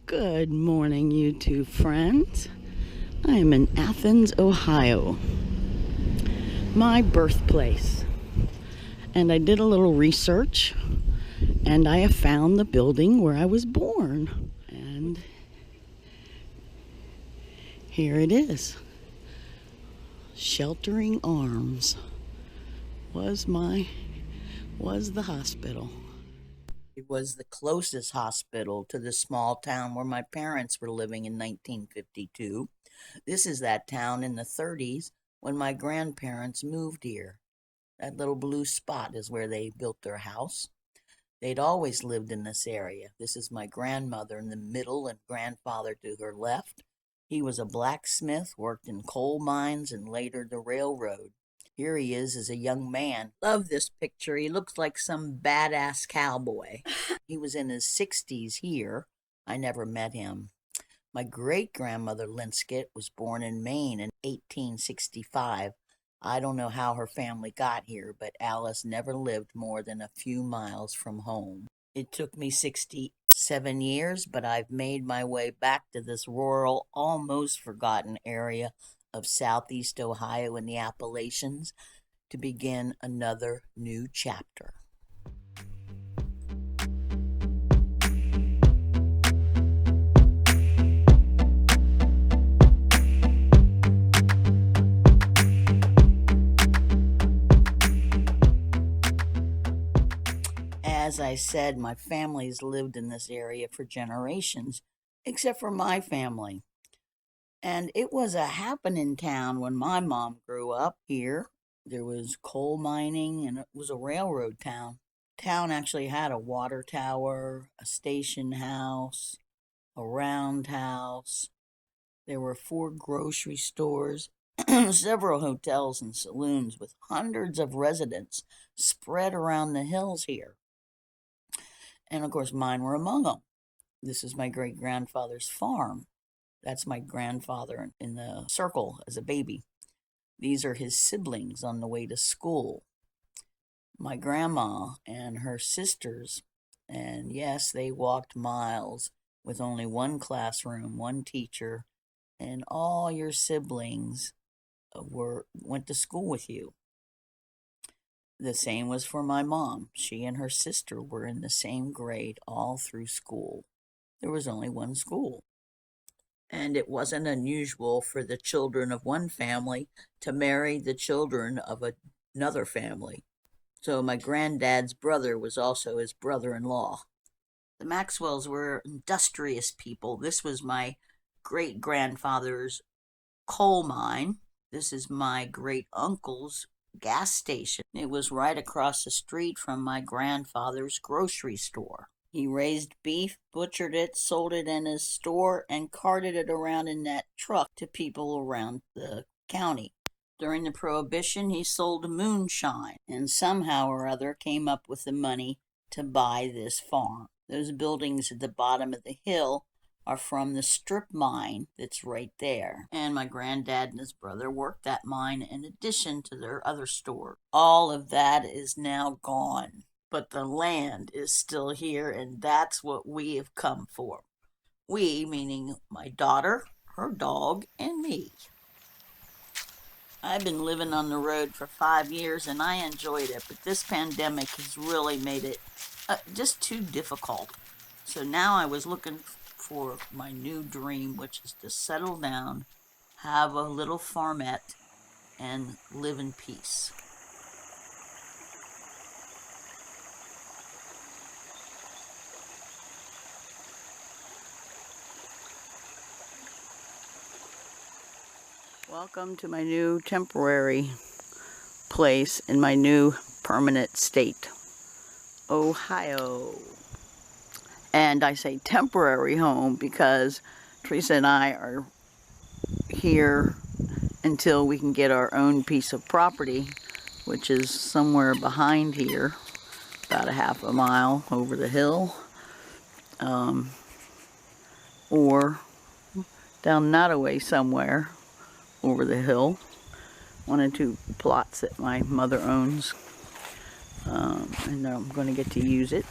Good morning, YouTube friends. I am in Athens, Ohio, my birthplace. And I did a little research, and I have found the building where I was born. And here it is. Sheltering Arms was the hospital. It was the closest hospital to the small town where my parents were living in 1952. This is that town in the 30s when my grandparents moved here. That little blue spot is where they built their house. They'd always lived in this area. This is my grandmother in the middle and grandfather to her left. He was a blacksmith, worked in coal mines and later the railroad. Here he is as a young man. Love this picture. He looks like some badass cowboy. He was in his 60s here. I never met him. My great-grandmother Linscott was born in Maine in 1865. I don't know how her family got here, but Alice never lived more than a few miles from home. It took me 67 years, but I've made my way back to this rural, almost forgotten area of southeast Ohio in the Appalachians to begin another new chapter. As I said, my family's lived in this area for generations, except for my family. And it was a happening town when my mom grew up here. There was coal mining and it was a railroad town. Town actually had a water tower, a station house, a roundhouse. There were 4 grocery stores, several hotels and saloons with hundreds of residents spread around the hills here. And of course, mine were among them. This is my great-grandfather's farm. That's my grandfather in the circle as a baby. These are his siblings on the way to school. My grandma and her sisters, and yes, they walked miles with only one classroom, one teacher, and all your siblings went to school with you. The same was for my mom. She and her sister were in the same grade all through school. There was only one school. And it wasn't unusual for the children of one family to marry the children of another family. So my granddad's brother was also his brother-in-law. The Maxwells were industrious people. This was my great-grandfather's coal mine. This is my great-uncle's gas station. It was right across the street from my grandfather's grocery store. He raised beef, butchered it, sold it in his store, and carted it around in that truck to people around the county. During the Prohibition, he sold moonshine, and somehow or other came up with the money to buy this farm. Those buildings at the bottom of the hill are from the strip mine that's right there. And my granddad and his brother worked that mine in addition to their other store. All of that is now gone. But the land is still here, and that's what we have come for. We, meaning my daughter, her dog, and me. I've been living on the road for 5 years, and I enjoyed it, but this pandemic has really made it just too difficult. So now I was looking for my new dream, which is to settle down, have a little farmette, and live in peace. Welcome to my new temporary place in my new permanent state, Ohio. And I say temporary home because Teresa and I are here until we can get our own piece of property, which is somewhere behind here, about a half a mile over the hill, or down that way somewhere over the hill. 1 or 2 plots that my mother owns, and I'm going to get to use it.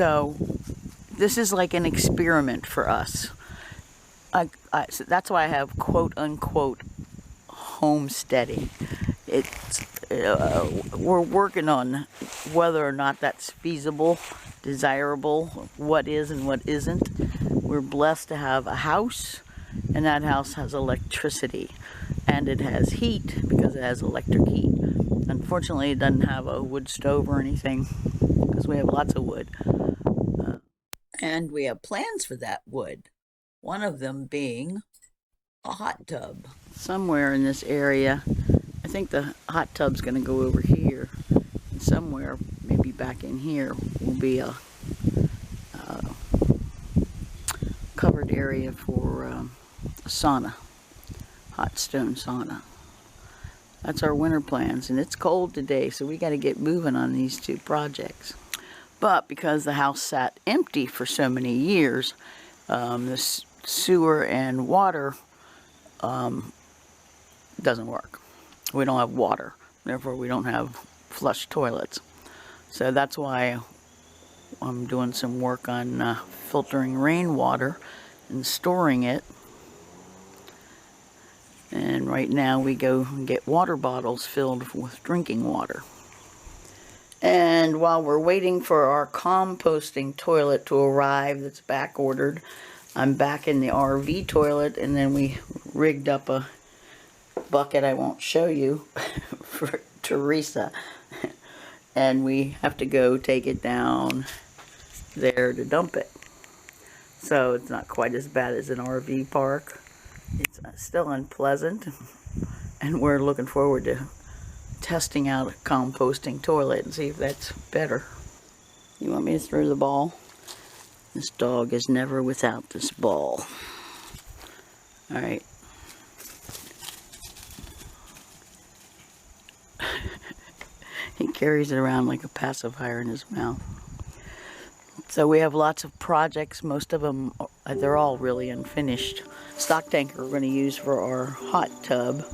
So this is like an experiment for us. So that's why I have quote unquote homesteading. We're working on whether or not that's feasible, desirable, what is and what isn't. We're blessed to have a house, and that house has electricity, and it has heat because it has electric heat. Unfortunately, it doesn't have a wood stove or anything because we have lots of wood. And we have plans for that wood. One of them being a hot tub. Somewhere in this area, I think the hot tub's going to go over here. And somewhere, maybe back in here, will be a covered area for a sauna, hot stone sauna. That's our winter plans, and it's cold today, so we got to get moving on these two projects. But because the house sat empty for so many years, the sewer and water doesn't work. We don't have water, therefore we don't have flush toilets. So that's why I'm doing some work on filtering rainwater and storing it. And right now we go and get water bottles filled with drinking water. And while we're waiting for our composting toilet to arrive that's back ordered, I'm back in the RV toilet, and then we rigged up a bucket I won't show you for Teresa. And we have to go take it down there to dump it. So it's not quite as bad as an RV park. It's still unpleasant, and we're looking forward to testing out a composting toilet and see if that's better. You want me to throw the ball? This dog is never without this ball. Alright. He carries it around like a pacifier in his mouth. So we have lots of projects. Most of them, they're all really unfinished. Stock tanker we're going to use for our hot tub,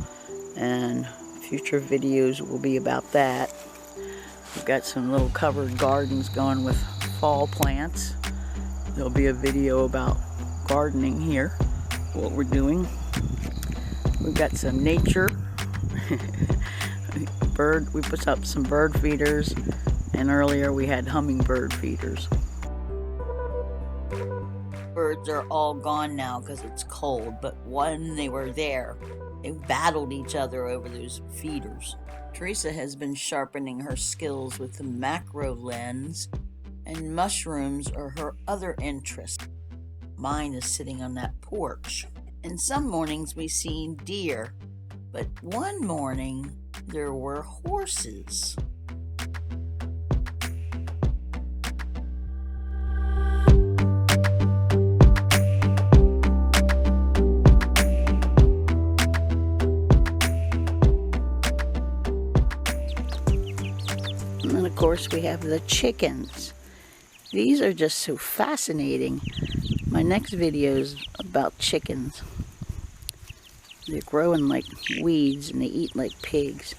and future videos will be about that. We've got some little covered gardens going with fall plants. There'll be a video about gardening here, what we're doing. We've got some nature. We put up some bird feeders, and earlier we had hummingbird feeders. Birds are all gone now because it's cold, but when they were there, they battled each other over those feeders. Teresa has been sharpening her skills with the macro lens, and mushrooms are her other interest. Mine is sitting on that porch. And some mornings we see deer, but one morning there were horses. And then, of course, we have the chickens. These are just so fascinating. My next video is about chickens. They're growing like weeds and they eat like pigs.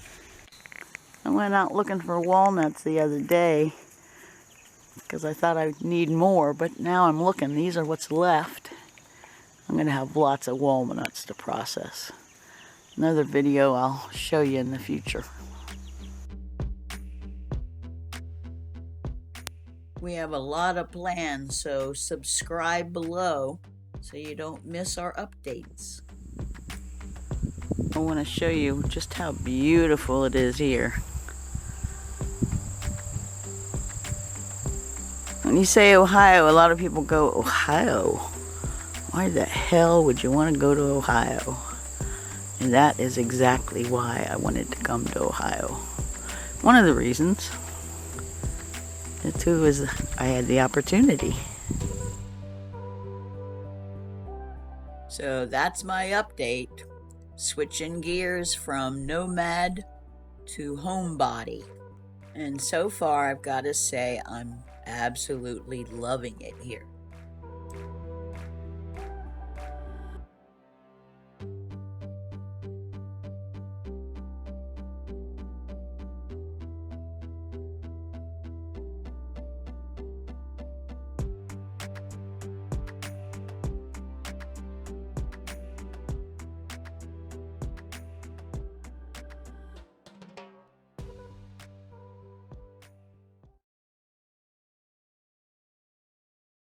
I went out looking for walnuts the other day because I thought I'd need more, but now I'm looking. These are what's left. I'm going to have lots of walnuts to process. Another video I'll show you in the future. We have a lot of plans, so subscribe below so you don't miss our updates. I want to show you just how beautiful it is here. When you say Ohio, a lot of people go, Ohio? Why the hell would you want to go to Ohio? And that is exactly why I wanted to come to Ohio. One of the reasons. The two is I had the opportunity. So that's my update. Switching gears from nomad to homebody. And so far, I've got to say, I'm absolutely loving it here.